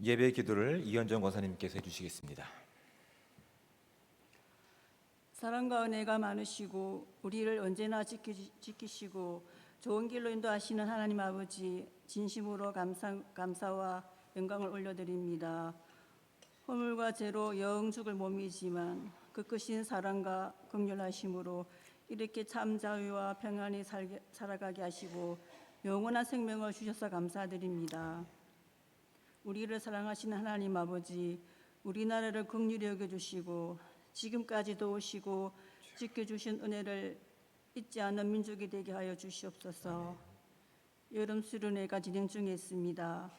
예배 기도를 이현정 권사님께서 해주시겠습니다. 사랑과 은혜가 많으시고 우리를 언제나 지키시고 좋은 길로 인도하시는 하나님 아버지, 진심으로 감사와 영광을 올려드립니다. 허물과 죄로 영 죽을 몸이지만 그 크신 사랑과 긍휼하심으로 이렇게 참 자유와 평안히 살아가게 하시고 영원한 생명을 주셔서 감사드립니다. 우리를 사랑하시는 하나님 아버지, 우리나라를 긍휼히 여겨주시고 지금까지 도우시고 지켜주신 은혜를 잊지 않는 민족이 되게 하여 주시옵소서. 여름 수련회가 진행 중에 있습니다.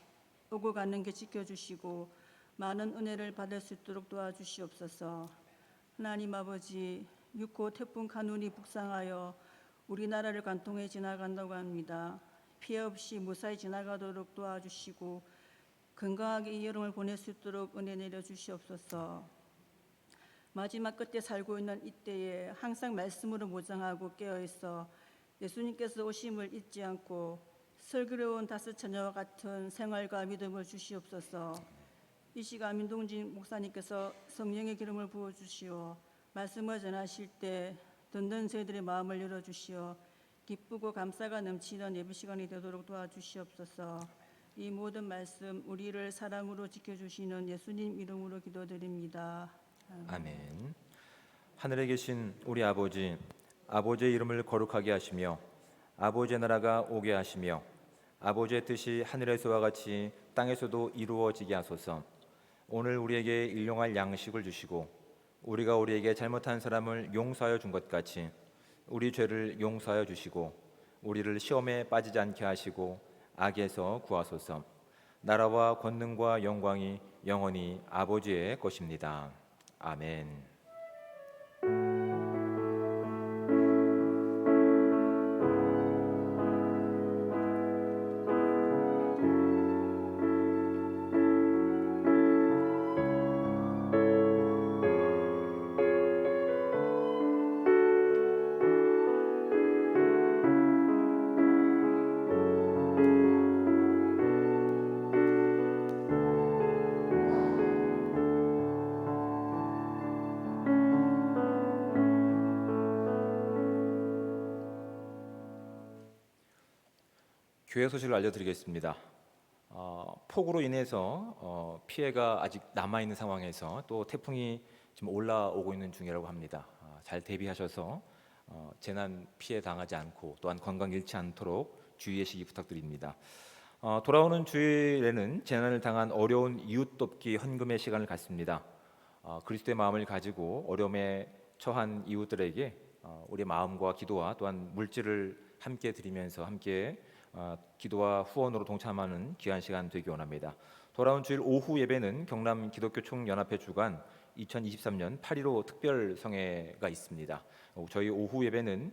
오고 가는 게 지켜주시고 많은 은혜를 받을 수 있도록 도와주시옵소서. 하나님 아버지, 6호 태풍 카눈이 북상하여 우리나라를 관통해 지나간다고 합니다. 피해 없이 무사히 지나가도록 도와주시고 건강하게 이 여름을 보낼 수 있도록 은혜 내려주시옵소서. 마지막 끝에 살고 있는 이때에 항상 말씀으로 모장하고 깨어있어 예수님께서 오심을 잊지 않고 슬기로운 다섯 처녀와 같은 생활과 믿음을 주시옵소서. 이 시간 민동진 목사님께서 성령의 기름을 부어주시어 말씀을 전하실 때 듣는 저희들의 마음을 열어주시어 기쁘고 감사가 넘치는 예배 시간이 되도록 도와주시옵소서. 이 모든 말씀 우리를 사랑으로 지켜주시는 예수님 이름으로 기도드립니다. 아멘. 하늘에 계신 우리 아버지, 아버지의 이름을 거룩하게 하시며 아버지의 나라가 오게 하시며 아버지의 뜻이 하늘에서와 같이 땅에서도 이루어지게 하소서. 오늘 우리에게 일용할 양식을 주시고 우리가 우리에게 잘못한 사람을 용서하여 준 것 같이 우리 죄를 용서하여 주시고 우리를 시험에 빠지지 않게 하시고 악에서 구하소서. 나라와 권능과 영광이 영원히 아버지의 것입니다. 아멘. 교회 소식을 알려드리겠습니다. 폭우로 인해서 피해가 아직 남아있는 상황에서 또 태풍이 지금 올라오고 있는 중이라고 합니다. 잘 대비하셔서 재난 피해 당하지 않고 또한 건강 잃지 않도록 주의하시기 부탁드립니다. 돌아오는 주일에는 재난을 당한 어려운 이웃 돕기 헌금의 시간을 갖습니다. 그리스도의 마음을 가지고 어려움에 처한 이웃들에게 우리의 마음과 기도와 또한 물질을 함께 드리면서 함께 기도와 후원으로 동참하는 귀한 시간 되기 원합니다. 돌아온 주일 오후 예배는 경남 기독교 총연합회 주관 2023년 8.15 특별 성회가 있습니다. 저희 오후 예배는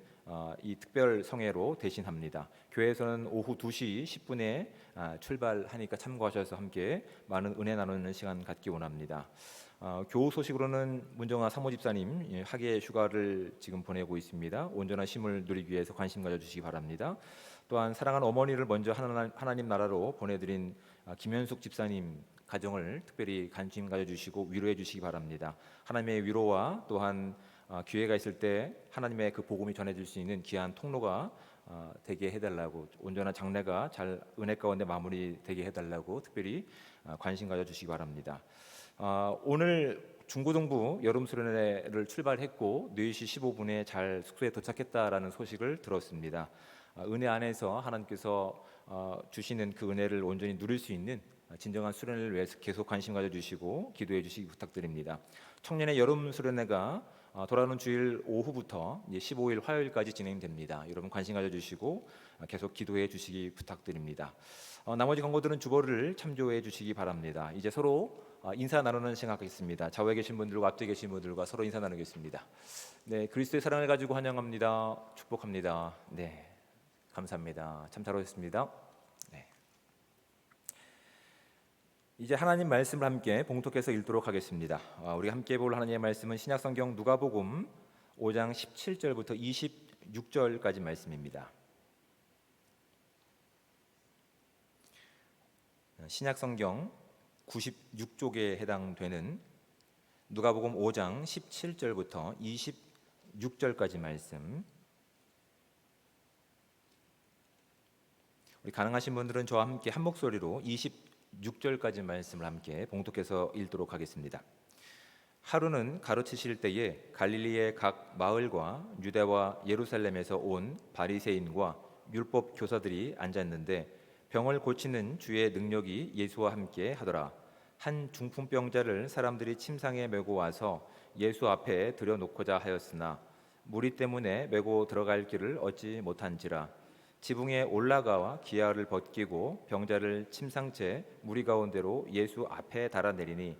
이 특별 성회로 대신합니다. 교회에서는 오후 2시 10분에 출발하니까 참고하셔서 함께 많은 은혜 나누는 시간 갖기 원합니다. 교우 소식으로는 문정아 사모집사님 학예 휴가를 지금 보내고 있습니다. 온전한 쉼을 누리기 위해서 관심 가져주시기 바랍니다. 또한 사랑하는 어머니를 먼저 하나님 나라로 보내드린 김현숙 집사님 가정을 특별히 관심 가져주시고 위로해 주시기 바랍니다. 하나님의 위로와 또한 기회가 있을 때 하나님의 그 복음이 전해질 수 있는 귀한 통로가 되게 해달라고, 온전한 장례가 잘 은혜 가운데 마무리되게 해달라고 특별히 관심 가져주시기 바랍니다. 오늘 중고등부 여름 수련회를 출발했고 4시 15분에 잘 숙소에 도착했다라는 소식을 들었습니다. 은혜 안에서 하나님께서 주시는 그 은혜를 온전히 누릴 수 있는 진정한 수련회를 위해서 계속 관심 가져주시고 기도해 주시기 부탁드립니다. 청년의 여름 수련회가 돌아오는 주일 오후부터 15일 화요일까지 진행됩니다. 여러분 관심 가져주시고 계속 기도해 주시기 부탁드립니다. 나머지 광고들은 주보를 참조해 주시기 바랍니다. 이제 서로 인사 나누는 시간 갖겠습니다. 좌우에 계신 분들과 앞뒤에 계신 분들과 서로 인사 나누겠습니다. 네, 그리스도의 사랑을 가지고 환영합니다. 축복합니다. 네, 감사합니다. 참 잘 오셨습니다. 네. 이제 하나님 말씀을 함께 봉독해서 읽도록 하겠습니다. 우리가 함께 볼 하나님의 말씀은 신약성경 누가복음 5장 17절부터 26절까지 말씀입니다. 신약성경 96쪽에 해당되는 누가복음 5장 17절부터 26절까지 말씀, 우리 가능하신 분들은 저와 함께 한 목소리로 26절까지 말씀을 함께 봉독해서 읽도록 하겠습니다. 하루는 가르치실 때에 갈릴리의 각 마을과 유대와 예루살렘에서 온 바리새인과 율법 교사들이 앉았는데 병을 고치는 주의 능력이 예수와 함께 하더라. 한 중풍병자를 사람들이 침상에 메고 와서 예수 앞에 들여놓고자 하였으나 무리 때문에 메고 들어갈 길을 얻지 못한지라. 지붕에 올라가와 기아를 벗기고 병자를 침상째 무리 가운데로 예수 앞에 달아내리니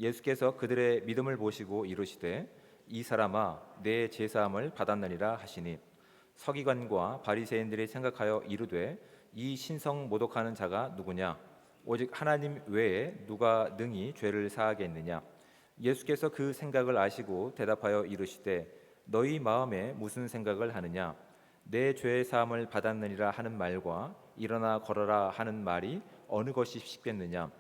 예수께서 그들의 믿음을 보시고 이르시되 이 사람아 내 제사함을 받았느니라 하시니 서기관과 바리새인들이 생각하여 이르되 이 신성 모독하는 자가 누구냐 오직 하나님 외에 누가 능히 죄를 사하겠느냐. 예수께서 그 생각을 아시고 대답하여 이르시되 너희 마음에 무슨 생각을 하느냐. 내 죄의 사함을 받았느니라 하는 말과 일어나 걸어라 하는 말이 어느 것이 쉽겠느냐.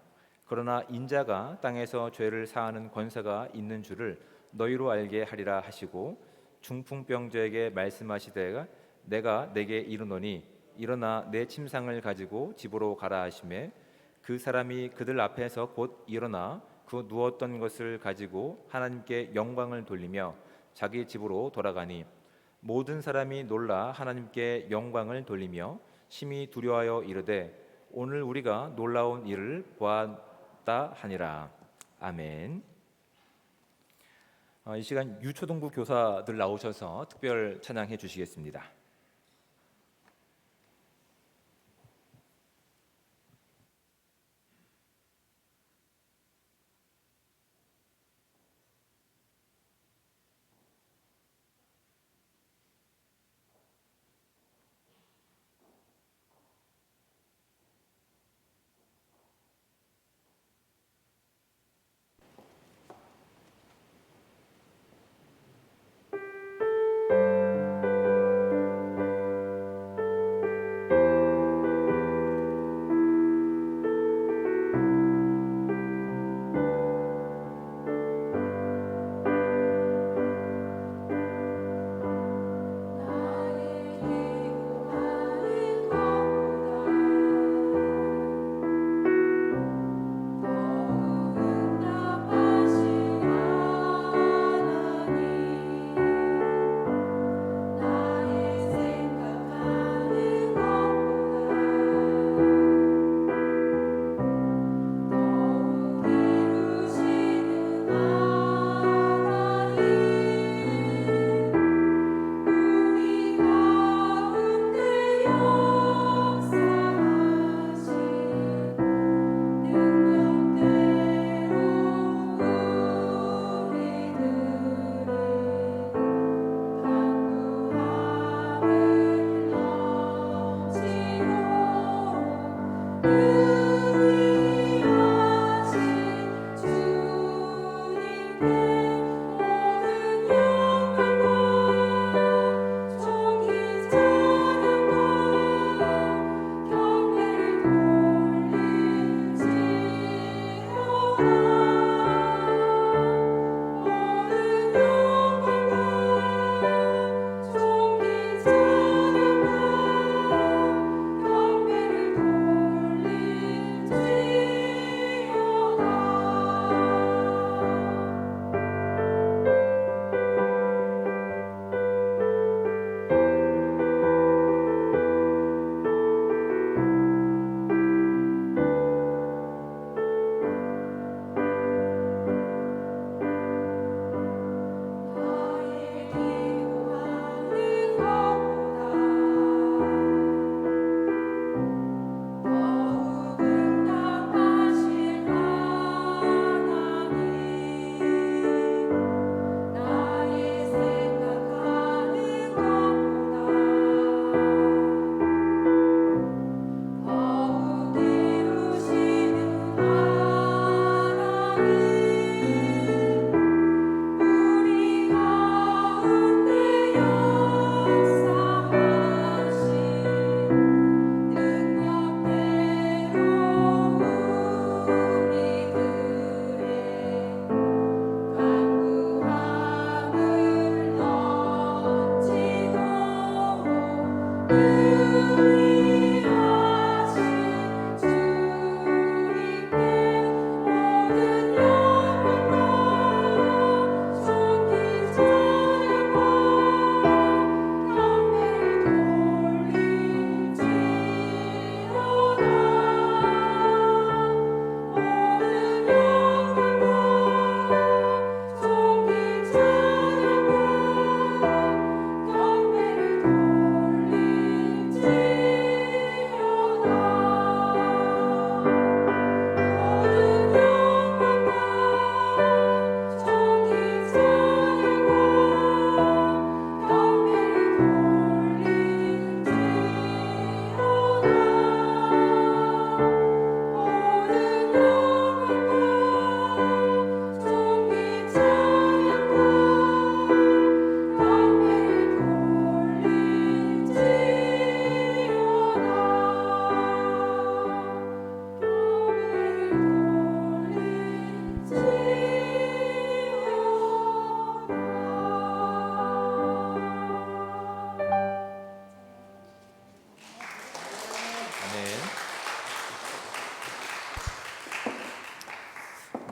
그러나 인자가 땅에서 죄를 사하는 권세가 있는 줄을 너희로 알게 하리라 하시고 중풍병자에게 말씀하시되 내가 내게 이르노니 일어나 내 침상을 가지고 집으로 가라 하시매 그 사람이 그들 앞에서 곧 일어나 그 누웠던 것을 가지고 하나님께 영광을 돌리며 자기 집으로 돌아가니 모든 사람이 놀라 하나님께 영광을 돌리며 심히 두려워하여 이르되 오늘 우리가 놀라운 일을 보았다 하니라. 아멘. 이 시간 유초등부 교사들 나오셔서 특별 찬양해 주시겠습니다.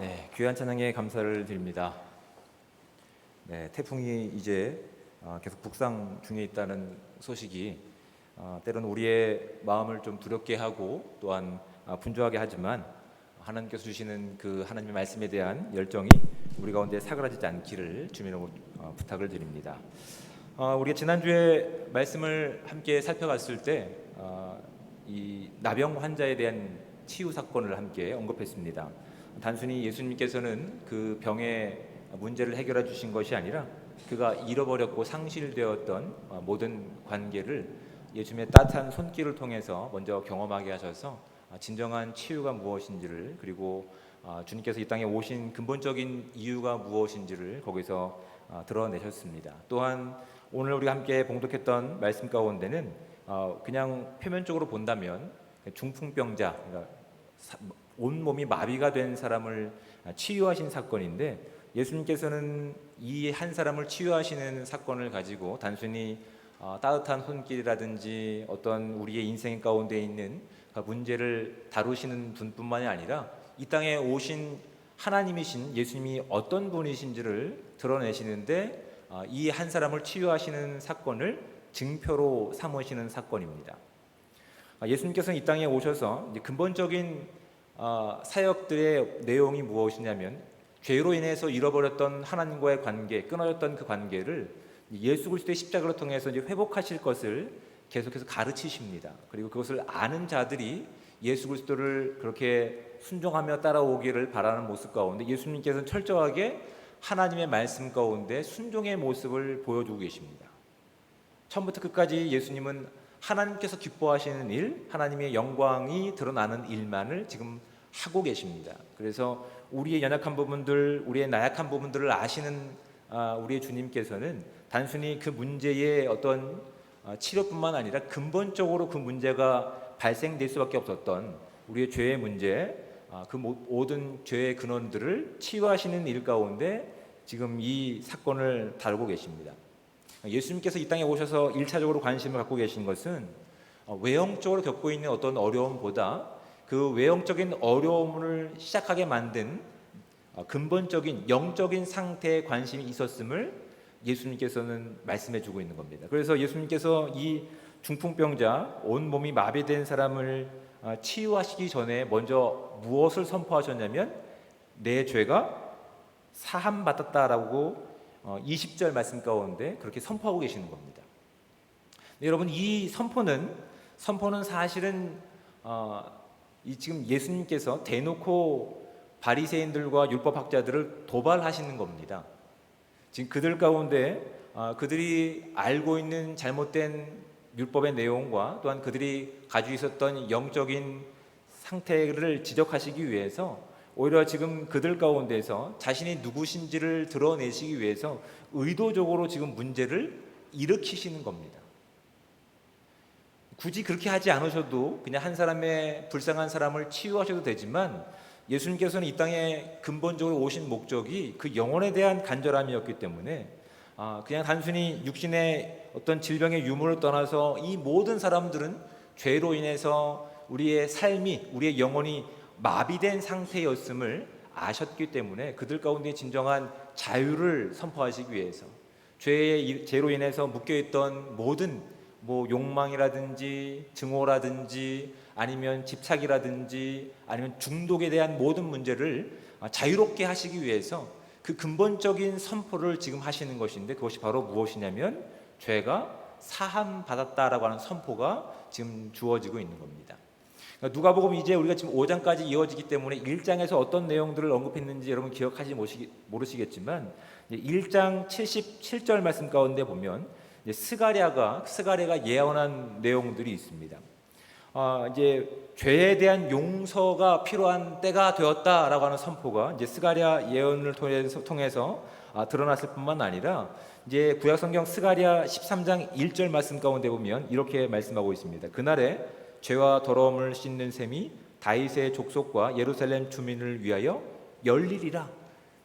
네, 귀한 찬양에 감사를 드립니다. 네, 태풍이 이제 계속 북상 중에 있다는 소식이 때로는 우리의 마음을 좀 두렵게 하고 또한 분주하게 하지만 하나님께서 주시는 그 하나님의 말씀에 대한 열정이 우리 가운데 사그라지지 않기를 주님으로 부탁을 드립니다. 우리가 지난주에 말씀을 함께 살펴봤을 때 이 나병 환자에 대한 치유 사건을 함께 언급했습니다. 단순히 예수님께서는 그 병의 문제를 해결해 주신 것이 아니라 그가 잃어버렸고 상실되었던 모든 관계를 예수님의 따뜻한 손길을 통해서 먼저 경험하게 하셔서 진정한 치유가 무엇인지를, 그리고 주님께서 이 땅에 오신 근본적인 이유가 무엇인지를 거기서 드러내셨습니다. 또한 오늘 우리가 함께 봉독했던 말씀 가운데는 그냥 표면적으로 본다면 중풍병자, 그러니까 온 몸이 마비가 된 사람을 치유하신 사건인데, 예수님께서는 이 한 사람을 치유하시는 사건을 가지고 단순히 따뜻한 손길이라든지 어떤 우리의 인생 가운데 있는 문제를 다루시는 분뿐만이 아니라 이 땅에 오신 하나님이신 예수님이 어떤 분이신지를 드러내시는데 이 한 사람을 치유하시는 사건을 증표로 삼으시는 사건입니다. 예수님께서는 이 땅에 오셔서 이제 근본적인 사역들의 내용이 무엇이냐면, 죄로 인해서 잃어버렸던 하나님과의 관계, 끊어졌던 그 관계를 예수 그리스도의 십자가를 통해서 이제 회복하실 것을 계속해서 가르치십니다. 그리고 그것을 아는 자들이 예수 그리스도를 그렇게 순종하며 따라오기를 바라는 모습 가운데 예수님께서는 철저하게 하나님의 말씀 가운데 순종의 모습을 보여주고 계십니다. 처음부터 끝까지 예수님은 하나님께서 기뻐하시는 일, 하나님의 영광이 드러나는 일만을 지금 하고 계십니다. 그래서 우리의 연약한 부분들, 우리의 나약한 부분들을 아시는 우리의 주님께서는 단순히 그 문제의 어떤 치료뿐만 아니라 근본적으로 그 문제가 발생될 수밖에 없었던 우리의 죄의 문제, 그 모든 죄의 근원들을 치유하시는 일 가운데 지금 이 사건을 다루고 계십니다. 예수님께서 이 땅에 오셔서 1차적으로 관심을 갖고 계신 것은 외형적으로 겪고 있는 어떤 어려움보다 그 외형적인 어려움을 시작하게 만든 근본적인 영적인 상태에 관심이 있었음을 예수님께서는 말씀해 주고 있는 겁니다. 그래서 예수님께서 이 중풍병자, 온 몸이 마비된 사람을 치유하시기 전에 먼저 무엇을 선포하셨냐면, 내 죄가 사함 받았다라고 20절 말씀 가운데 그렇게 선포하고 계시는 겁니다. 여러분, 이 선포는 사실은 지금 예수님께서 대놓고 바리새인들과 율법학자들을 도발하시는 겁니다. 지금 그들 가운데 그들이 알고 있는 잘못된 율법의 내용과 또한 그들이 가지고 있었던 영적인 상태를 지적하시기 위해서 오히려 지금 그들 가운데서 자신이 누구신지를 드러내시기 위해서 의도적으로 지금 문제를 일으키시는 겁니다. 굳이 그렇게 하지 않으셔도 그냥 한 사람의 불쌍한 사람을 치유하셔도 되지만, 예수님께서는 이 땅에 근본적으로 오신 목적이 그 영혼에 대한 간절함이었기 때문에 그냥 단순히 육신의 어떤 질병의 유무를 떠나서 이 모든 사람들은 죄로 인해서 우리의 삶이, 우리의 영혼이 마비된 상태였음을 아셨기 때문에 그들 가운데 진정한 자유를 선포하시기 위해서 죄로 인해서 묶여있던 모든 욕망이라든지 증오라든지 아니면 집착이라든지 아니면 중독에 대한 모든 문제를 자유롭게 하시기 위해서 그 근본적인 선포를 지금 하시는 것인데, 그것이 바로 무엇이냐면 죄가 사함 받았다라고 하는 선포가 지금 주어지고 있는 겁니다. 누가복음 이제 우리가 지금 5장까지 이어지기 때문에 1장에서 어떤 내용들을 언급했는지 여러분 기억하지 모르시겠지만 1장 77절 말씀 가운데 보면 스가랴가 예언한 내용들이 있습니다. 이제 죄에 대한 용서가 필요한 때가 되었다라고 하는 선포가 이제 스가랴 예언을 통해서 드러났을 뿐만 아니라 이제 구약성경 스가랴 13장 1절 말씀 가운데 보면 이렇게 말씀하고 있습니다. 그날에 죄와 더러움을 씻는 셈이 다윗의 족속과 예루살렘 주민을 위하여 열리리라.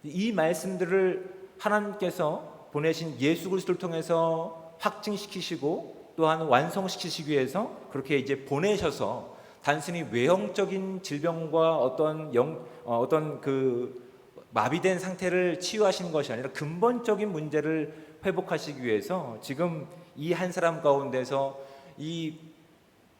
이 말씀들을 하나님께서 보내신 예수 그리스도를 통해서 확증시키시고 또한 완성시키시기 위해서 그렇게 이제 보내셔서 단순히 외형적인 질병과 어떤 그 마비된 상태를 치유하시는 것이 아니라 근본적인 문제를 회복하시기 위해서 지금 이 한 사람 가운데서 이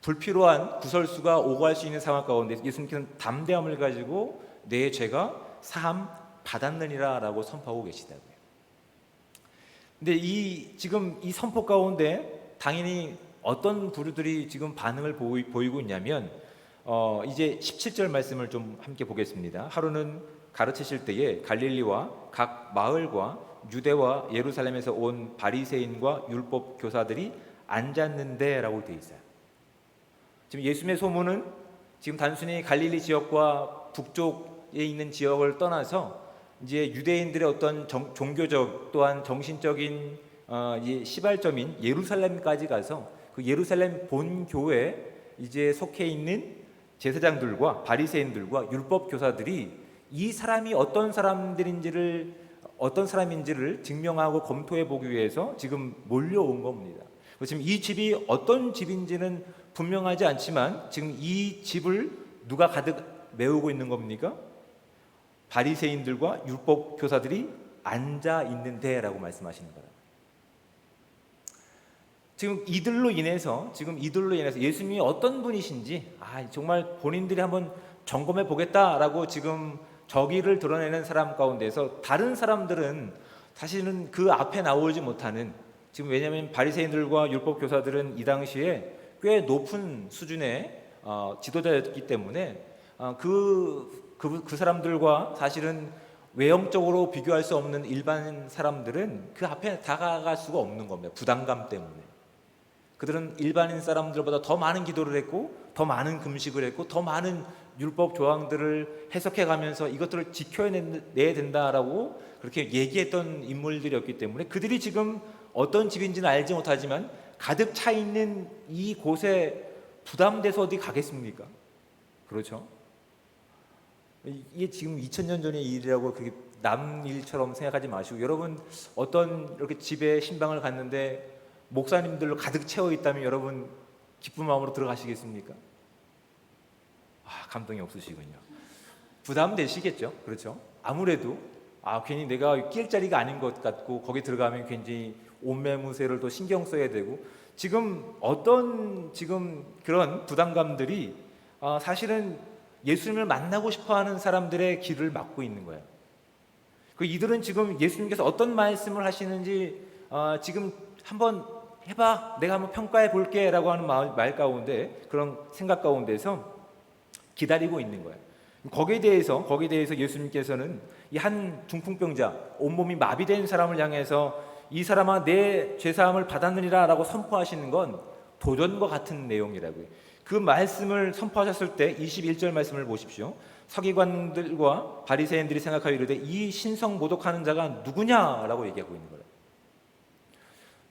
불필요한 구설수가 오고 할 수 있는 상황 가운데 예수님께서는 담대함을 가지고 내 죄가 사함 받았느니라라고 선포하고 계시다고요. 근데 지금 이 선포 가운데 당연히 어떤 부류들이 지금 반응을 보이고 있냐면 이제 17절 말씀을 좀 함께 보겠습니다. 하루는 가르치실 때에 갈릴리와 각 마을과 유대와 예루살렘에서 온 바리새인과 율법 교사들이 앉았는데라고 되어 있어요. 지금 예수님의 소문은 지금 단순히 갈릴리 지역과 북쪽에 있는 지역을 떠나서 이제 유대인들의 어떤 종교적 또한 정신적인 시발점인 예루살렘까지 가서 그 예루살렘 본 교회에 이제 속해 있는 제사장들과 바리새인들과 율법 교사들이 이 사람이 어떤 사람인지를 증명하고 검토해 보기 위해서 지금 몰려온 겁니다. 지금 이 집이 어떤 집인지는 분명하지 않지만 지금 이 집을 누가 가득 메우고 있는 겁니까? 바리새인들과 율법 교사들이 앉아 있는데라고 말씀하시는 거예요. 지금 이들로 인해서 예수님이 어떤 분이신지 정말 본인들이 한번 점검해 보겠다라고 지금 저기를 드러내는 사람 가운데서 다른 사람들은 사실은 그 앞에 나오지 못하는 지금 왜냐하면 바리새인들과 율법 교사들은 이 당시에 꽤 높은 수준의 지도자였기 때문에 그 사람들과 사실은 외형적으로 비교할 수 없는 일반 사람들은 그 앞에 다가갈 수가 없는 겁니다. 부담감 때문에. 그들은 일반인 사람들보다 더 많은 기도를 했고 더 많은 금식을 했고 더 많은 율법 조항들을 해석해 가면서 이것들을 지켜내야 된다라고 그렇게 얘기했던 인물들이었기 때문에 그들이 지금 어떤 집인지는 알지 못하지만 가득 차 있는 이 곳에 부담돼서 어디 가겠습니까? 그렇죠? 이게 지금 2000년 전의 일이라고 그렇게 남 일처럼 생각하지 마시고 여러분 어떤 이렇게 집에 신방을 갔는데 목사님들로 가득 채워 있다면 여러분 기쁜 마음으로 들어가시겠습니까? 감동이 없으시군요. 부담되시겠죠? 그렇죠? 아무래도 괜히 내가 낄 자리가 아닌 것 같고 거기 들어가면 괜히 옷매무새를 또 신경 써야 되고 지금 그런 부담감들이 사실은 예수님을 만나고 싶어하는 사람들의 길을 막고 있는 거예요. 이들은 지금 예수님께서 어떤 말씀을 하시는지 지금 한번 해봐, 내가 한번 평가해 볼게라고 하는 말 가운데 그런 생각 가운데서 기다리고 있는 거예요. 거기에 대해서 예수님께서는 이 한 중풍병자, 온몸이 마비된 사람을 향해서 이 사람아 내 죄사함을 받았느니라라고 선포하시는 건 도전과 같은 내용이라고요. 그 말씀을 선포하셨을 때 21절 말씀을 보십시오. 서기관들과 바리새인들이 생각하여 이르되 이 신성 모독하는 자가 누구냐라고 얘기하고 있는 거예요.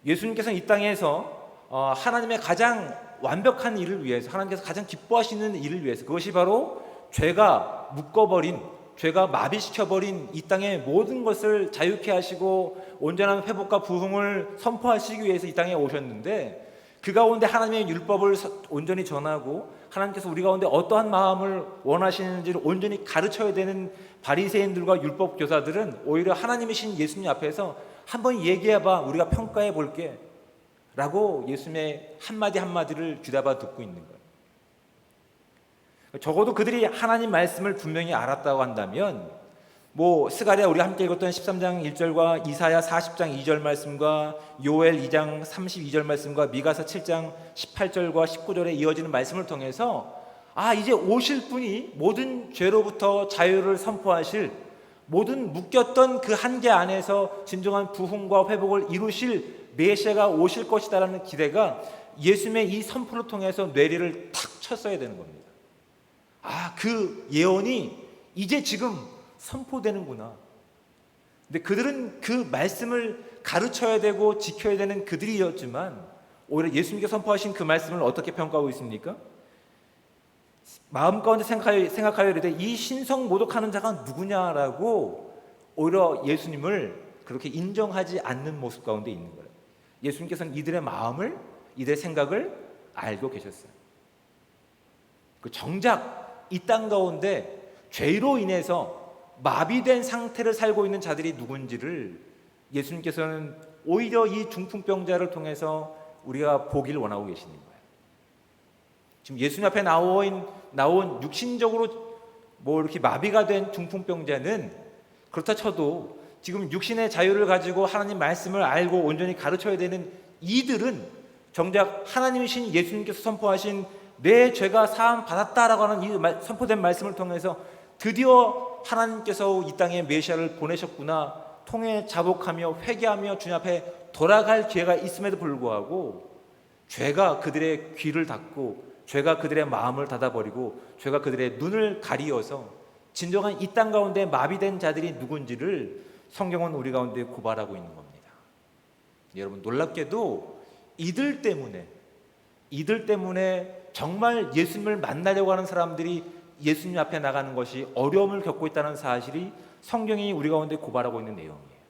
예수님께서는 이 땅에서 하나님의 가장 완벽한 일을 위해서 하나님께서 가장 기뻐하시는 일을 위해서 그것이 바로 죄가 묶어버린 죄가 마비시켜버린 이 땅의 모든 것을 자유케 하시고 온전한 회복과 부흥을 선포하시기 위해서 이 땅에 오셨는데 그 가운데 하나님의 율법을 온전히 전하고 하나님께서 우리 가운데 어떠한 마음을 원하시는지를 온전히 가르쳐야 되는 바리새인들과 율법 교사들은 오히려 하나님이신 예수님 앞에서 한번 얘기해봐 우리가 평가해 볼게 라고 예수님의 한마디 한마디를 귀담아 듣고 있는 거예요. 적어도 그들이 하나님 말씀을 분명히 알았다고 한다면 스가랴 우리가 함께 읽었던 13장 1절과 이사야 40장 2절 말씀과 요엘 2장 32절 말씀과 미가서 7장 18절과 19절에 이어지는 말씀을 통해서 이제 오실 분이 모든 죄로부터 자유를 선포하실 모든 묶였던 그 한계 안에서 진정한 부흥과 회복을 이루실 메시아가 오실 것이다라는 기대가 예수님의 이 선포를 통해서 뇌리를 탁 쳤어야 되는 겁니다. 그 예언이 이제 지금 선포되는구나. 근데 그들은 그 말씀을 가르쳐야 되고 지켜야 되는 그들이었지만 오히려 예수님께서 선포하신 그 말씀을 어떻게 평가하고 있습니까? 마음 가운데 생각하여 이르되 이 신성 모독하는 자가 누구냐라고 오히려 예수님을 그렇게 인정하지 않는 모습 가운데 있는 거예요. 예수님께서는 이들의 마음을 이들의 생각을 알고 계셨어요. 정작 이 땅 가운데 죄로 인해서 마비된 상태를 살고 있는 자들이 누군지를 예수님께서는 오히려 이 중풍병자를 통해서 우리가 보기를 원하고 계시는 거예요. 지금 예수님 앞에 나온 육신적으로 이렇게 마비가 된 중풍병자는 그렇다 쳐도 지금 육신의 자유를 가지고 하나님 말씀을 알고 온전히 가르쳐야 되는 이들은 정작 하나님이신 예수님께서 선포하신 내 죄가 사함 받았다라고 하는 이 선포된 말씀을 통해서 드디어 하나님께서 이 땅에 메시아를 보내셨구나, 통해 자복하며 회개하며 주님 앞에 돌아갈 기회가 있음에도 불구하고 죄가 그들의 귀를 닫고 죄가 그들의 마음을 닫아버리고 죄가 그들의 눈을 가리어서 진정한 이 땅 가운데 마비된 자들이 누군지를 성경은 우리 가운데 고발하고 있는 겁니다. 여러분, 놀랍게도 이들 때문에 정말 예수님을 만나려고 하는 사람들이 예수님 앞에 나가는 것이 어려움을 겪고 있다는 사실이 성경이 우리 가운데 고발하고 있는 내용이에요.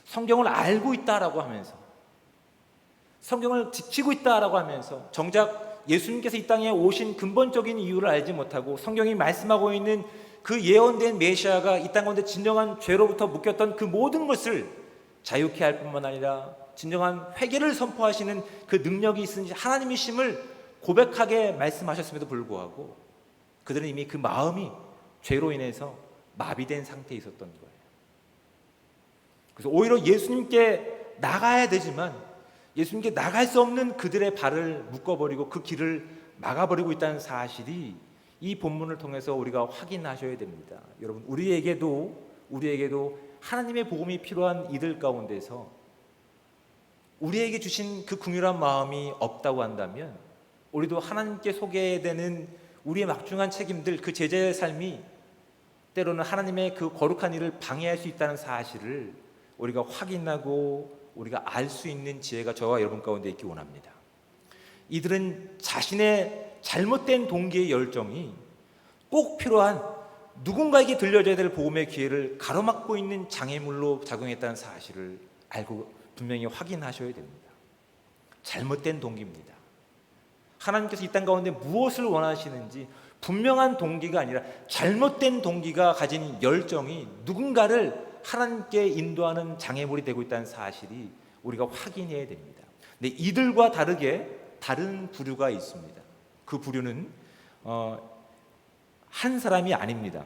성경을 알고 있다라고 하면서, 성경을 지키고 있다라고 하면서 정작 예수님께서 이 땅에 오신 근본적인 이유를 알지 못하고 성경이 말씀하고 있는 그 예언된 메시아가 이 땅 가운데 진정한 죄로부터 묶였던 그 모든 것을 자유케 할 뿐만 아니라 진정한 회개를 선포하시는 그 능력이 있으신 하나님이심을 고백하게 말씀하셨음에도 불구하고 그들은 이미 그 마음이 죄로 인해서 마비된 상태에 있었던 거예요. 그래서 오히려 예수님께 나가야 되지만 예수님께 나갈 수 없는 그들의 발을 묶어버리고 그 길을 막아버리고 있다는 사실이 이 본문을 통해서 우리가 확인하셔야 됩니다. 여러분, 우리에게도 하나님의 복음이 필요한 이들 가운데서 우리에게 주신 그 긍휼한 마음이 없다고 한다면 우리도 하나님께 소개되는 우리의 막중한 책임들, 그 제자의 삶이 때로는 하나님의 그 거룩한 일을 방해할 수 있다는 사실을 우리가 확인하고 우리가 알 수 있는 지혜가 저와 여러분 가운데 있기 원합니다. 이들은 자신의 잘못된 동기의 열정이 꼭 필요한 누군가에게 들려줘야 될 복음의 기회를 가로막고 있는 장애물로 작용했다는 사실을 알고 분명히 확인하셔야 됩니다. 잘못된 동기입니다. 하나님께서 이 땅 가운데 무엇을 원하시는지 분명한 동기가 아니라 잘못된 동기가 가진 열정이 누군가를 하나님께 인도하는 장애물이 되고 있다는 사실이 우리가 확인해야 됩니다. 근데 이들과 다르게 다른 부류가 있습니다. 그 부류는 한 사람이 아닙니다.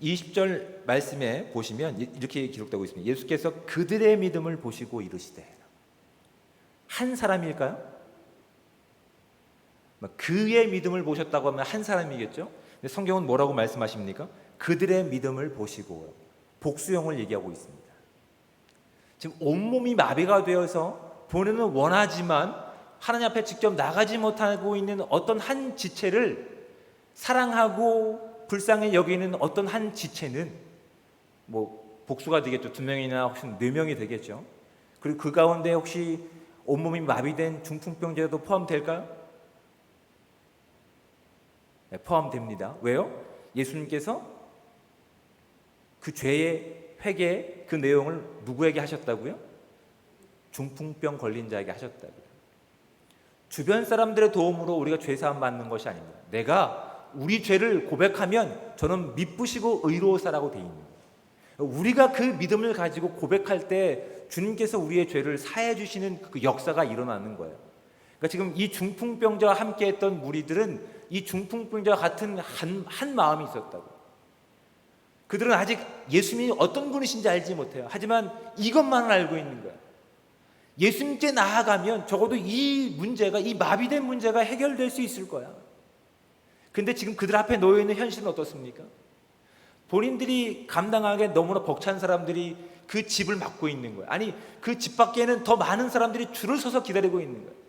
20절 말씀에 보시면 이렇게 기록되고 있습니다. 예수께서 그들의 믿음을 보시고 이르시되. 한 사람일까요? 그의 믿음을 보셨다고 하면 한 사람이겠죠? 근데 성경은 뭐라고 말씀하십니까? 그들의 믿음을 보시고, 복수형을 얘기하고 있습니다. 지금 온몸이 마비가 되어서 본인은 원하지만 하나님 앞에 직접 나가지 못하고 있는 어떤 한 지체를 사랑하고 불쌍히 여기는 어떤 한 지체는 복수가 되겠죠. 2명이나 혹시 4명이 되겠죠. 그리고 그 가운데 혹시 온몸이 마비된 중풍병자도 포함될까요? 네, 포함됩니다. 왜요? 예수님께서 그 죄의 회개 그 내용을 누구에게 하셨다고요? 중풍병 걸린 자에게 하셨다고요. 주변 사람들의 도움으로 우리가 죄사함 받는 것이 아닙니다. 내가 우리 죄를 고백하면 저는 미쁘시고 의로우사라고 되어 있는 거예요. 우리가 그 믿음을 가지고 고백할 때 주님께서 우리의 죄를 사해 주시는 그 역사가 일어나는 거예요. 그러니까 지금 이 중풍병자와 함께했던 무리들은 이 중풍병자와 같은 한 마음이 있었다고. 그들은 아직 예수님이 어떤 분이신지 알지 못해요. 하지만 이것만은 알고 있는 거예요. 예수님께 나아가면 적어도 이 문제가, 이 마비된 문제가 해결될 수 있을 거야. 근데 지금 그들 앞에 놓여있는 현실은 어떻습니까? 본인들이 감당하기에 너무나 벅찬 사람들이 그 집을 막고 있는 거예요. 아니, 그 집 밖에는 더 많은 사람들이 줄을 서서 기다리고 있는 거예요.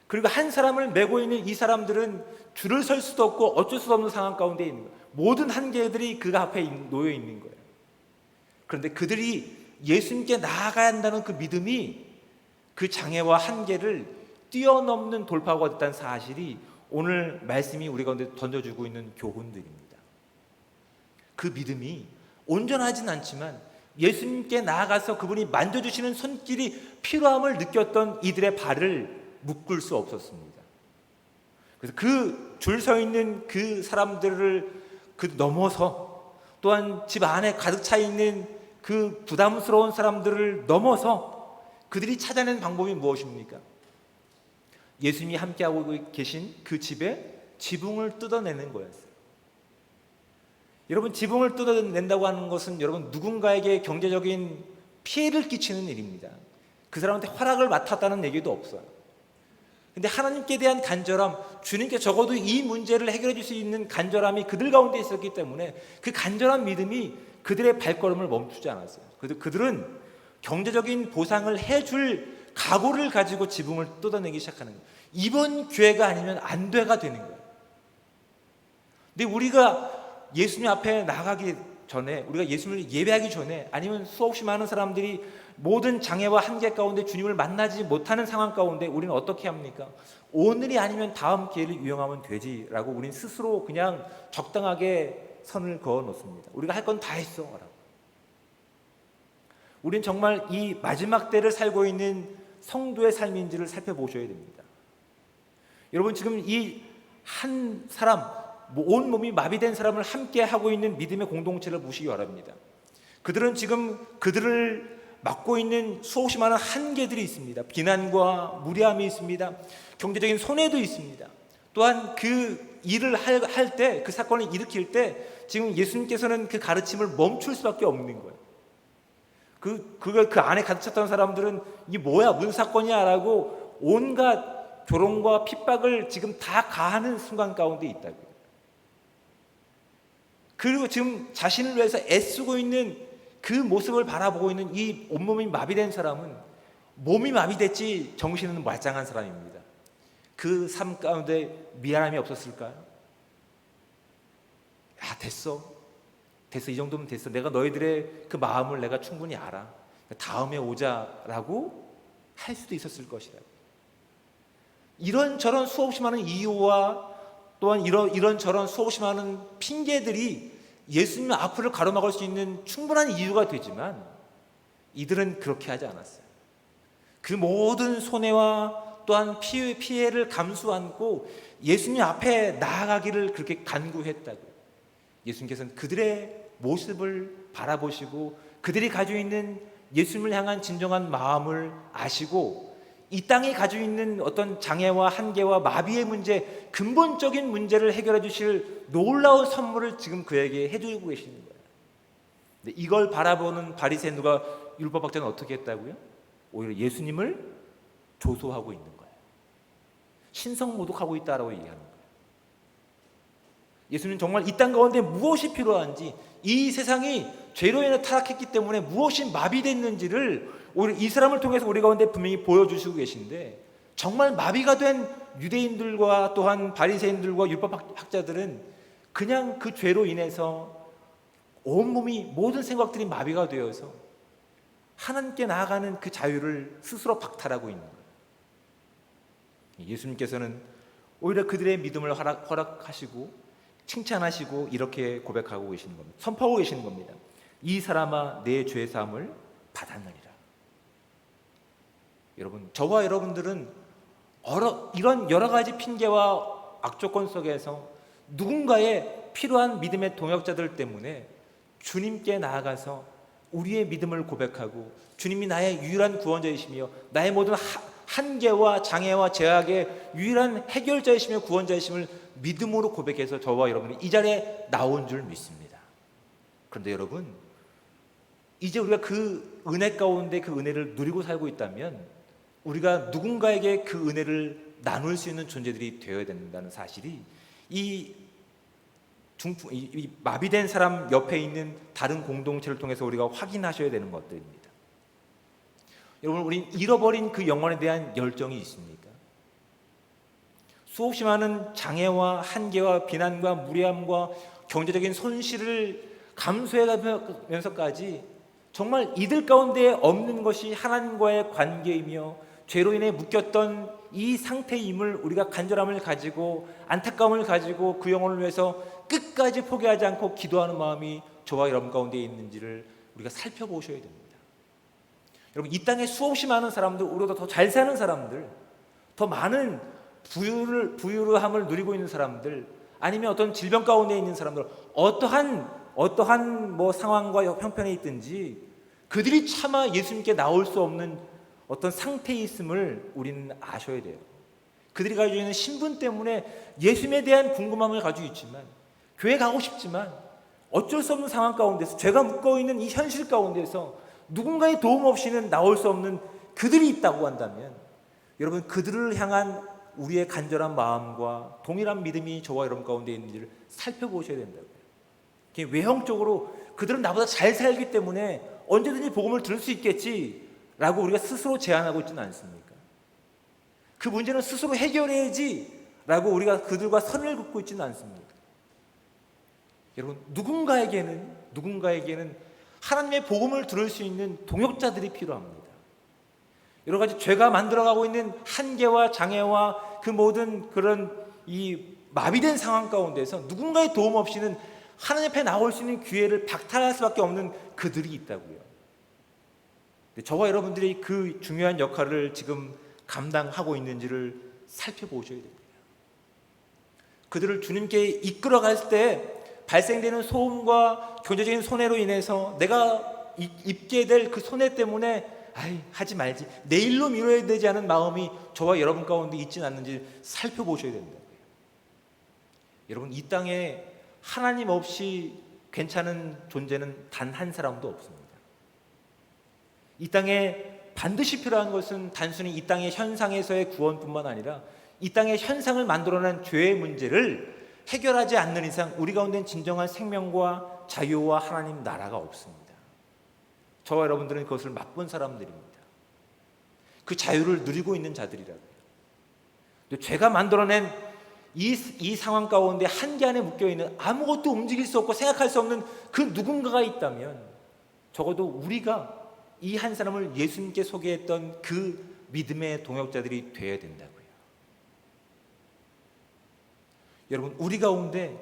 그리고 한 사람을 메고 있는 이 사람들은 줄을 설 수도 없고 어쩔 수 없는 상황 가운데 있는 거예요. 모든 한계들이 그 앞에 놓여 있는 거예요. 그런데 그들이 예수님께 나아가야 한다는 그 믿음이 그 장애와 한계를 뛰어넘는 돌파구가 됐다는 사실이 오늘 말씀이 우리 가운데 던져주고 있는 교훈들입니다. 그 믿음이 온전하진 않지만 예수님께 나아가서 그분이 만져주시는 손길이 필요함을 느꼈던 이들의 발을 묶을 수 없었습니다. 그래서 그 줄 서 있는 그 사람들을 그 넘어서, 또한 집 안에 가득 차 있는 그 부담스러운 사람들을 넘어서 그들이 찾아낸 방법이 무엇입니까? 예수님이 함께하고 계신 그 집에 지붕을 뜯어내는 거였어요. 여러분, 지붕을 뜯어낸다고 하는 것은 여러분 누군가에게 경제적인 피해를 끼치는 일입니다. 그 사람한테 허락을 맡았다는 얘기도 없어요. 근데 하나님께 대한 간절함, 주님께 적어도 이 문제를 해결해 줄 수 있는 간절함이 그들 가운데 있었기 때문에 그 간절한 믿음이 그들의 발걸음을 멈추지 않았어요. 그들은 경제적인 보상을 해줄 각오를 가지고 지붕을 뜯어내기 시작하는 거예요. 이번 기회가 아니면 안 돼가 되는 거예요. 근데 우리가 예수님 앞에 나가기 전에, 우리가 예수님을 예배하기 전에, 아니면 수없이 많은 사람들이 모든 장애와 한계 가운데 주님을 만나지 못하는 상황 가운데 우리는 어떻게 합니까? 오늘이 아니면 다음 기회를 이용하면 되지라고 우리는 스스로 그냥 적당하게 선을 그어 놓습니다. 우리가 할 건 다 했어 라고. 우리는 정말 이 마지막 때를 살고 있는 성도의 삶인지를 살펴보셔야 됩니다. 여러분, 지금 이 한 사람, 온 몸이 마비된 사람을 함께 하고 있는 믿음의 공동체를 보시기 바랍니다. 그들은 지금 그들을 맡고 있는 수없이 많은 한계들이 있습니다. 비난과 무례함이 있습니다. 경제적인 손해도 있습니다. 또한 그 일을 할 때, 그 사건을 일으킬 때 지금 예수님께서는 그 가르침을 멈출 수밖에 없는 거예요. 그 안에 가득 찼던 사람들은 이 뭐야, 무슨 사건이야 라고 온갖 조롱과 핍박을 지금 다 가하는 순간 가운데 있다고요. 그리고 지금 자신을 위해서 애쓰고 있는 그 모습을 바라보고 있는 이 온몸이 마비된 사람은 몸이 마비됐지 정신은 말짱한 사람입니다. 그 삶 가운데 미안함이 없었을까요? 야, 됐어, 이 정도면 됐어. 내가 너희들의 그 마음을 내가 충분히 알아. 다음에 오자라고 할 수도 있었을 것이다. 이런저런 수없이 많은 이유와 또한 이런저런 수없이 많은 핑계들이 예수님 앞을 가로막을 수 있는 충분한 이유가 되지만 이들은 그렇게 하지 않았어요. 그 모든 손해와 또한 피해를 감수 안고 예수님 앞에 나아가기를 그렇게 간구했다고요. 예수님께서는 그들의 모습을 바라보시고 그들이 가지고 있는 예수님을 향한 진정한 마음을 아시고 이 땅이 가지고 있는 어떤 장애와 한계와 마비의 문제, 근본적인 문제를 해결해 주실 놀라운 선물을 지금 그에게 해주고 계시는 거예요. 근데 이걸 바라보는 바리새인과 율법학자는 어떻게 했다고요? 오히려 예수님을 조소하고 있는 거예요. 신성모독하고 있다라고 얘기하는 거예요. 예수님 정말 이 땅 가운데 무엇이 필요한지, 이 세상이 죄로 인해 타락했기 때문에 무엇이 마비됐는지를 오히려 이 사람을 통해서 우리 가운데 분명히 보여주시고 계신데, 정말 마비가 된 유대인들과 또한 바리새인들과 율법학자들은 그냥 그 죄로 인해서 온몸이 모든 생각들이 마비가 되어서 하나님께 나아가는 그 자유를 스스로 박탈하고 있는 거예요. 예수님께서는 오히려 그들의 믿음을 허락하시고 칭찬하시고 이렇게 고백하고 계시는 겁니다. 선포하고 계시는 겁니다. 이 사람아, 내 죄 사함을 받았느니라. 여러분, 저와 여러분들은 이런 여러 가지 핑계와 악조건 속에서 누군가의 필요한 믿음의 동역자들 때문에 주님께 나아가서 우리의 믿음을 고백하고 주님이 나의 유일한 구원자이시며 나의 모든 한계와 장애와 제약의 유일한 해결자이시며 구원자이심을 믿음으로 고백해서 저와 여러분이 이 자리에 나온 줄 믿습니다. 그런데 여러분, 이제 우리가 그 은혜 가운데 그 은혜를 누리고 살고 있다면 우리가 누군가에게 그 은혜를 나눌 수 있는 존재들이 되어야 된다는 사실이 이 마비된 사람 옆에 있는 다른 공동체를 통해서 우리가 확인하셔야 되는 것들입니다. 여러분, 우리 잃어버린 그 영혼에 대한 열정이 있습니까? 수없이 많은 장애와 한계와 비난과 무례함과 경제적인 손실을 감수해가면서까지 정말 이들 가운데 없는 것이 하나님과의 관계이며 죄로 인해 묶였던 이 상태임을 우리가 간절함을 가지고 안타까움을 가지고 그 영혼을 위해서 끝까지 포기하지 않고 기도하는 마음이 저와 여러분 가운데 있는지를 우리가 살펴보셔야 됩니다. 여러분, 이 땅에 수없이 많은 사람들, 우리보다 더 잘 사는 사람들, 더 많은 부유함을 누리고 있는 사람들, 아니면 어떤 질병 가운데 있는 사람들, 어떠한 뭐 상황과 형편에 있든지 그들이 차마 예수님께 나올 수 없는 어떤 상태에 있음을 우리는 아셔야 돼요. 그들이 가지고 있는 신분 때문에 예수님에 대한 궁금함을 가지고 있지만, 교회 가고 싶지만 어쩔 수 없는 상황 가운데서, 죄가 묶어있는 이 현실 가운데서 누군가의 도움 없이는 나올 수 없는 그들이 있다고 한다면, 여러분, 그들을 향한 우리의 간절한 마음과 동일한 믿음이 저와 여러분 가운데 있는지를 살펴보셔야 된다고요. 외형적으로 그들은 나보다 잘 살기 때문에 언제든지 복음을 들을 수 있겠지라고 우리가 스스로 제안하고 있지는 않습니까? 그 문제는 스스로 해결해야지라고 우리가 그들과 선을 긋고 있지는 않습니까? 여러분, 누군가에게는 하나님의 복음을 들을 수 있는 동역자들이 필요합니다. 여러 가지 죄가 만들어가고 있는 한계와 장애와 그 모든 그런 이 마비된 상황 가운데서 누군가의 도움 없이는 하나님 앞에 나올 수 있는 기회를 박탈할 수밖에 없는 그들이 있다고요. 저와 여러분들이 그 중요한 역할을 지금 감당하고 있는지를 살펴보셔야 됩니다. 그들을 주님께 이끌어갈 때 발생되는 소음과 경제적인 손해로 인해서 내가 입게 될 그 손해 때문에 하지 말지, 내일로 미뤄야 되지 않은 마음이 저와 여러분 가운데 있지는 않는지 살펴보셔야 된다고요. 여러분, 이 땅에 하나님 없이 괜찮은 존재는 단 한 사람도 없습니다. 이 땅에 반드시 필요한 것은 단순히 이 땅의 현상에서의 구원뿐만 아니라 이 땅의 현상을 만들어낸 죄의 문제를 해결하지 않는 이상 우리 가운데는 진정한 생명과 자유와 하나님 나라가 없습니다. 저와 여러분들은 그것을 맛본 사람들입니다. 그 자유를 누리고 있는 자들이라고요. 죄가 만들어낸 이 상황 가운데 한계 안에 묶여있는, 아무것도 움직일 수 없고 생각할 수 없는 그 누군가가 있다면, 적어도 우리가 이 한 사람을 예수님께 소개했던 그 믿음의 동역자들이 되어야 된다고요. 여러분, 우리 가운데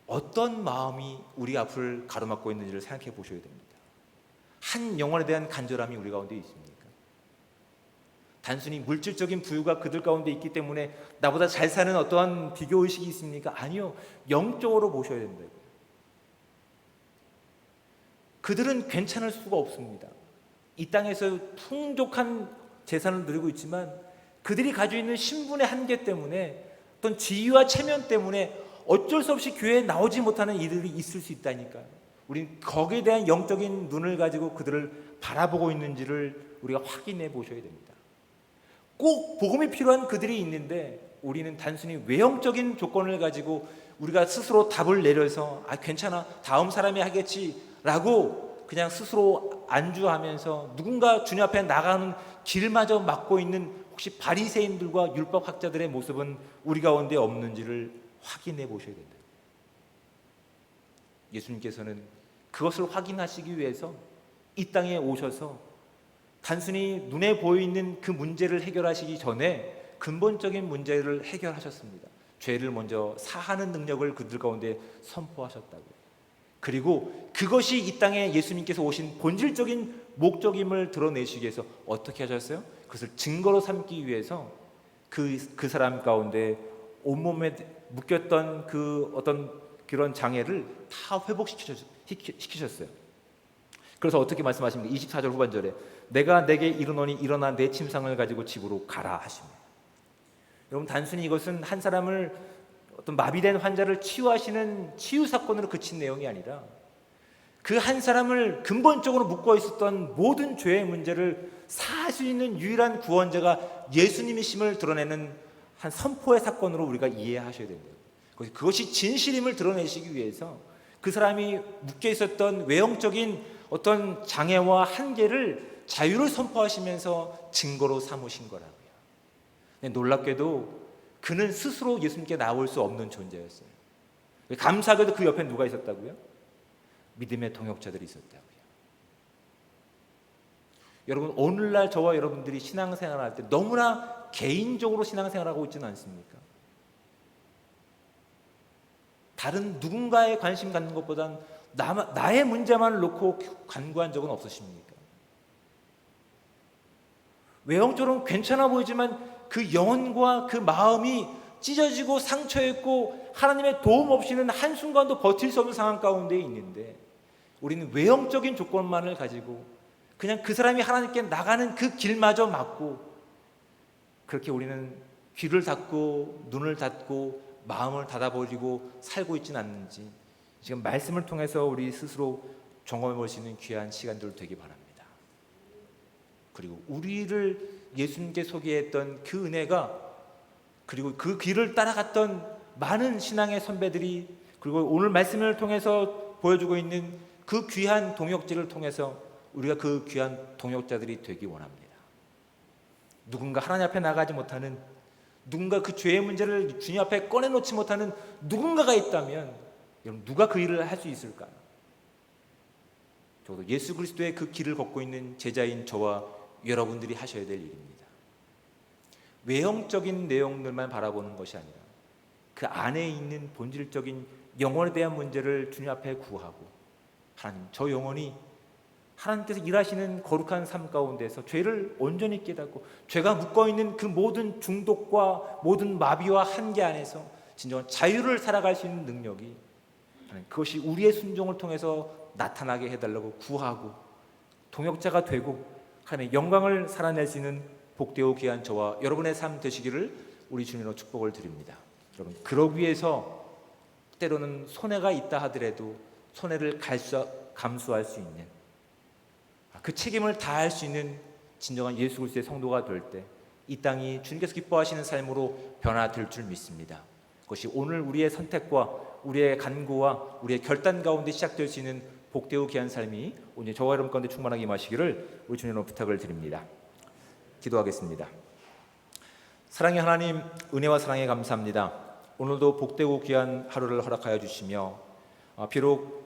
어떤 마음이 우리 앞을 가로막고 있는지를 생각해 보셔야 됩니다. 한 영혼에 대한 간절함이 우리 가운데 있습니까? 단순히 물질적인 부유가 그들 가운데 있기 때문에 나보다 잘 사는 어떠한 비교의식이 있습니까? 아니요, 영적으로 보셔야 된다고요. 그들은 괜찮을 수가 없습니다. 이 땅에서 풍족한 재산을 누리고 있지만 그들이 가지고 있는 신분의 한계 때문에, 어떤 지위와 체면 때문에 어쩔 수 없이 교회에 나오지 못하는 이들이 있을 수 있다니까요. 우린 거기에 대한 영적인 눈을 가지고 그들을 바라보고 있는지를 우리가 확인해 보셔야 됩니다. 꼭 복음이 필요한 그들이 있는데 우리는 단순히 외형적인 조건을 가지고 우리가 스스로 답을 내려서 괜찮아, 다음 사람이 하겠지라고 그냥 스스로 안주하면서 누군가 주님 앞에 나가는 길마저 막고 있는 혹시 바리새인들과 율법학자들의 모습은 우리 가운데 없는지를 확인해 보셔야 된다. 예수님께서는 그것을 확인하시기 위해서 이 땅에 오셔서 단순히 눈에 보이는 그 문제를 해결하시기 전에 근본적인 문제를 해결하셨습니다. 죄를 먼저 사하는 능력을 그들 가운데 선포하셨다고요. 그리고 그것이 이 땅에 예수님께서 오신 본질적인 목적임을 드러내시기 위해서 어떻게 하셨어요? 그것을 증거로 삼기 위해서 그 사람 가운데 온몸에 묶였던 그 어떤 그런 장애를 다 회복시키셨어요. 그래서 어떻게 말씀하십니까? 24절 후반절에 내가 내게 이르노니 일어나 내 침상을 가지고 집으로 가라 하십니다. 여러분, 단순히 이것은 한 사람을, 어떤 마비된 환자를 치유하시는 치유 사건으로 그친 내용이 아니라 그 한 사람을 근본적으로 묶어 있었던 모든 죄의 문제를 사할 수 있는 유일한 구원자가 예수님이심을 드러내는 한 선포의 사건으로 우리가 이해하셔야 된다. 그것이 진실임을 드러내시기 위해서 그 사람이 묶여 있었던 외형적인 어떤 장애와 한계를 자유를 선포하시면서 증거로 삼으신 거라고요. 놀랍게도 그는 스스로 예수님께 나올 수 없는 존재였어요. 감사하게도 그 옆에 누가 있었다고요? 믿음의 동역자들이 있었다고요. 여러분, 오늘날 저와 여러분들이 신앙생활을 할 때 너무나 개인적으로 신앙생활하고 있지는 않습니까? 다른 누군가에 관심 갖는 것보단 나의 문제만을 놓고 간구한 적은 없으십니까? 외형적으로는 괜찮아 보이지만 그 영혼과 그 마음이 찢어지고 상처했고 하나님의 도움 없이는 한순간도 버틸 수 없는 상황 가운데 있는데, 우리는 외형적인 조건만을 가지고 그냥 그 사람이 하나님께 나가는 그 길마저 막고, 그렇게 우리는 귀를 닫고 눈을 닫고 마음을 닫아버리고 살고 있지는 않는지, 지금 말씀을 통해서 우리 스스로 점검해 볼 수 있는 귀한 시간들 되기 바랍니다. 그리고 우리를 예수님께 소개했던 그 은혜가, 그리고 그 길을 따라갔던 많은 신앙의 선배들이, 그리고 오늘 말씀을 통해서 보여주고 있는 그 귀한 동역자를 통해서 우리가 그 귀한 동역자들이 되기 원합니다. 누군가 하나님 앞에 나가지 못하는, 누군가 그 죄의 문제를 주님 앞에 꺼내놓지 못하는 누군가가 있다면, 여러분 누가 그 일을 할 수 있을까요? 적어도 예수 그리스도의 그 길을 걷고 있는 제자인 저와 여러분들이 하셔야 될 일입니다. 외형적인 내용들만 바라보는 것이 아니라 그 안에 있는 본질적인 영혼에 대한 문제를 주님 앞에 구하고, 하나님, 저 영혼이 하나님께서 일하시는 거룩한 삶 가운데서 죄를 온전히 깨닫고 죄가 묶어있는 그 모든 중독과 모든 마비와 한계 안에서 진정한 자유를 살아갈 수 있는 능력이, 그것이 우리의 순종을 통해서 나타나게 해달라고 구하고 동역자가 되고 하나님의 영광을 살아낼 수 있는 복되고 귀한 저와 여러분의 삶 되시기를 우리 주님으로 축복을 드립니다. 여러분, 그러기 위해서 때로는 손해가 있다 하더라도 손해를 감수할 수 있는, 그 책임을 다할 수 있는 진정한 예수 그리스도의 성도가 될 때 이 땅이 주님께서 기뻐하시는 삶으로 변화될 줄 믿습니다. 그것이 오늘 우리의 선택과 우리의 간구와 우리의 결단 가운데 시작될 수 있는 복되고 귀한 삶이 오늘 저와 여러분 가운데 충만하게 임하시기를 우리 주님으로 부탁을 드립니다. 기도하겠습니다. 사랑의 하나님, 은혜와 사랑에 감사합니다. 오늘도 복되고 귀한 하루를 허락하여 주시며, 비록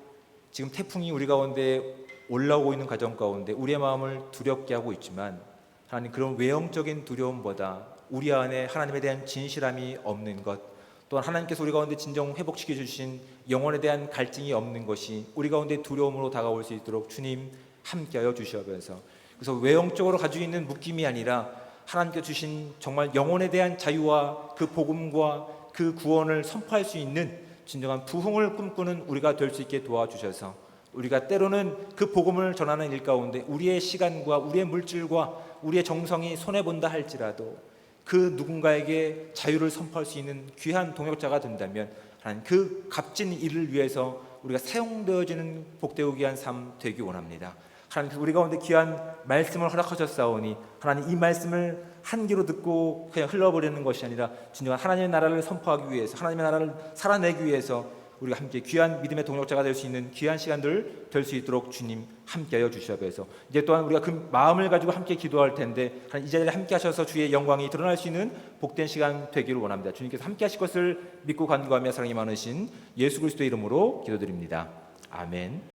지금 태풍이 우리 가운데 올라오고 있는 과정 가운데 우리의 마음을 두렵게 하고 있지만, 하나님, 그런 외형적인 두려움보다 우리 안에 하나님에 대한 진실함이 없는 것, 또한 하나님께서 우리 가운데 진정 회복시켜 주신 영혼에 대한 갈증이 없는 것이 우리 가운데 두려움으로 다가올 수 있도록 주님 함께하여 주시옵소서. 그래서 외형적으로 가지고 있는 묶임이 아니라 하나님께서 주신 정말 영혼에 대한 자유와 그 복음과 그 구원을 선포할 수 있는 진정한 부흥을 꿈꾸는 우리가 될 수 있게 도와주셔서, 우리가 때로는 그 복음을 전하는 일 가운데 우리의 시간과 우리의 물질과 우리의 정성이 손해본다 할지라도 그 누군가에게 자유를 선포할 수 있는 귀한 동역자가 된다면, 하나님, 그 값진 일을 위해서 우리가 사용되어지는 복되고 귀한 삶 되기 원합니다. 하나님, 우리 가운데 귀한 말씀을 허락하셨사오니 하나님, 이 말씀을 한 귀로 듣고 그냥 흘러버리는 것이 아니라 진정한 하나님의 나라를 선포하기 위해서, 하나님의 나라를 살아내기 위해서 우리가 함께 귀한 믿음의 동역자가 될 수 있는 귀한 시간들 될 수 있도록 주님 함께하여 주시옵소서. 이제 또한 우리가 그 마음을 가지고 함께 기도할 텐데, 이 자리에 함께 하셔서 주의 영광이 드러날 수 있는 복된 시간 되기를 원합니다. 주님께서 함께 하실 것을 믿고 간구하며 사랑이 많으신 예수 그리스도의 이름으로 기도드립니다. 아멘.